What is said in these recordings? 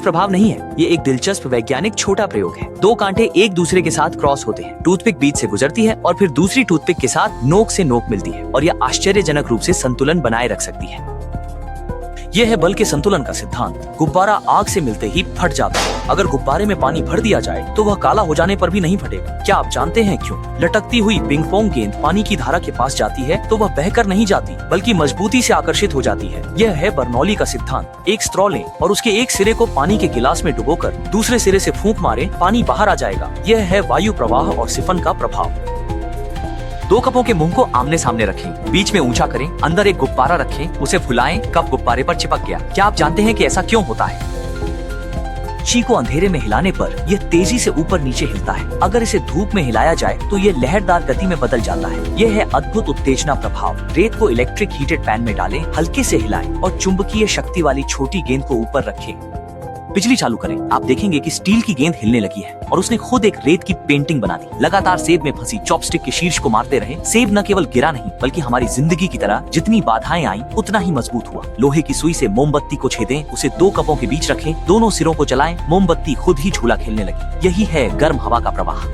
प्रभाव नहीं है, ये एक दिलचस्प वैज्ञानिक छोटा प्रयोग है। दो कांटे एक दूसरे के साथ क्रॉस होते हैं, टूथपिक बीच से गुजरती है और फिर दूसरी टूथपिक के साथ नोक से नोक मिलती है और यह आश्चर्यजनक रूप से संतुलन बनाए रख सकती है। यह है बल के संतुलन का सिद्धांत। गुब्बारा आग से मिलते ही फट जाता है। अगर गुब्बारे में पानी भर दिया जाए तो वह काला हो जाने पर भी नहीं फटेगा। क्या आप जानते हैं क्यों? लटकती हुई पिंग पोंग गेंद पानी की धारा के पास जाती है तो वह बहकर नहीं जाती, बल्कि मजबूती से आकर्षित हो जाती है। यह है बर्नौली का सिद्धांत। एक स्ट्रॉ लें और उसके एक सिरे को पानी के गिलास में डुबोकर दूसरे सिरे से फूंक मारे, पानी बाहर आ जाएगा। यह है वायु प्रवाह और सिफन का प्रभाव। दो कपों के मुंह को आमने सामने रखें, बीच में ऊंचा करें, अंदर एक गुब्बारा रखें, उसे फुलाएं, कप गुब्बारे पर चिपक गया। क्या आप जानते हैं कि ऐसा क्यों होता है? ची को अंधेरे में हिलाने पर यह तेजी से ऊपर नीचे हिलता है। अगर इसे धूप में हिलाया जाए तो यह लहरदार गति में बदल जाता है। यह है अद्भुत उत्तेजना प्रभाव। रेत को इलेक्ट्रिक हीटेड पैन में डालें, हल्के से हिलाएं और चुंबकीय शक्ति वाली छोटी गेंद को ऊपर रखें। बिजली चालू करें, आप देखेंगे कि स्टील की गेंद हिलने लगी है और उसने खुद एक रेत की पेंटिंग बना दी। लगातार सेब में फंसी चॉपस्टिक के शीर्ष को मारते रहे। सेब न केवल गिरा नहीं, बल्कि हमारी जिंदगी की तरह जितनी बाधाएं आई उतना ही मजबूत हुआ। लोहे की सुई से मोमबत्ती को छेदें, उसे दो कपों के बीच रखें, दोनों सिरों को चलाएं, मोमबत्ती खुद ही झूला खेलने लगी। यही है गर्म हवा का प्रवाह।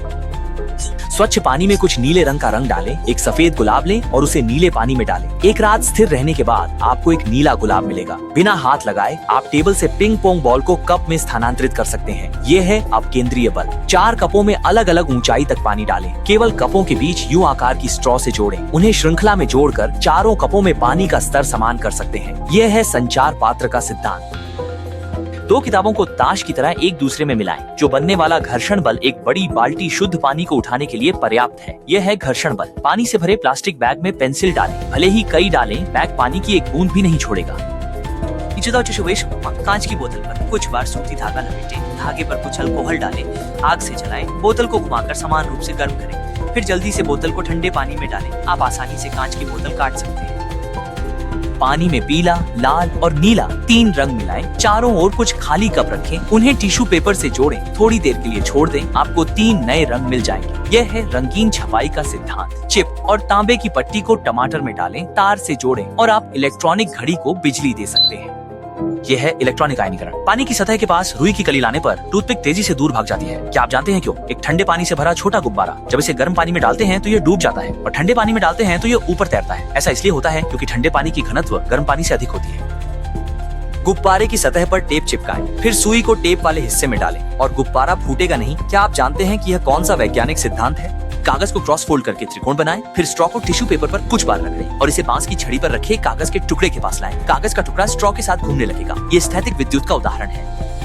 स्वच्छ पानी में कुछ नीले रंग का रंग डालें, एक सफेद गुलाब लें और उसे नीले पानी में डालें। एक रात स्थिर रहने के बाद आपको एक नीला गुलाब मिलेगा। बिना हाथ लगाए आप टेबल से पिंग पोंग बॉल को कप में स्थानांतरित कर सकते हैं। ये है अब केंद्रीय बल। 4 कपों में अलग अलग ऊंचाई तक पानी डालें। केवल कपों के बीच यू आकार की स्ट्रॉ से जोड़ें। उन्हें श्रृंखला में जोड़कर चारों कपों में पानी का स्तर समान कर सकते हैं। यह है संचार पात्र का सिद्धांत। दो किताबों को ताश की तरह एक दूसरे में मिलाएं। जो बनने वाला घर्षण बल एक बड़ी बाल्टी शुद्ध पानी को उठाने के लिए पर्याप्त है। यह है घर्षण बल। पानी से भरे प्लास्टिक बैग में पेंसिल डालें, भले ही कई डालें, बैग पानी की एक बूंद भी नहीं छोड़ेगा। कांच की बोतल पर कुछ बार सूती धागा लपेटें, धागे पर कुछ अल्कोहल डालें, आग से जलाएं, बोतल को घुमाकर समान रूप से गर्म करें, फिर जल्दी से बोतल को ठंडे पानी में डालें। आप आसानी से कांच की बोतल काट सकते हैं। पानी में पीला, लाल और नीला 3 रंग मिलाएं। चारों ओर कुछ खाली कप रखें, उन्हें टिश्यू पेपर से जोड़ें, थोड़ी देर के लिए छोड़ दें, आपको 3 नए रंग मिल जाएंगे। यह है रंगीन छपाई का सिद्धांत। चिप और तांबे की पट्टी को टमाटर में डालें, तार से जोड़ें और आप इलेक्ट्रॉनिक घड़ी को बिजली दे सकते हैं। यह है इलेक्ट्रॉनिक आयनीकरण। पानी की सतह के पास रुई की कली लाने पर टूथपिक तेजी से दूर भाग जाती है। क्या आप जानते हैं क्यों? एक ठंडे पानी से भरा छोटा गुब्बारा जब इसे गर्म पानी में डालते हैं तो यह डूब जाता है और ठंडे पानी में डालते हैं तो यह ऊपर तैरता है। ऐसा इसलिए होता है क्योंकि ठंडे पानी की घनत्व गर्म पानी से अधिक होती है। गुब्बारे की सतह पर टेप चिपकाएं, फिर सुई को टेप वाले हिस्से में डालें और गुब्बारा फूटेगा नहीं। क्या आप जानते हैं कि यह कौन सा वैज्ञानिक सिद्धांत है? कागज को क्रॉस फोल्ड करके त्रिकोण बनाएं, फिर स्ट्रॉ को टिश्यू पेपर पर कुछ बार रगड़ें और इसे बांस की छड़ी पर रखे कागज के टुकड़े के पास लाएं। कागज का टुकड़ा स्ट्रॉ के साथ घूमने लगेगा। ये स्थैतिक विद्युत का उदाहरण है।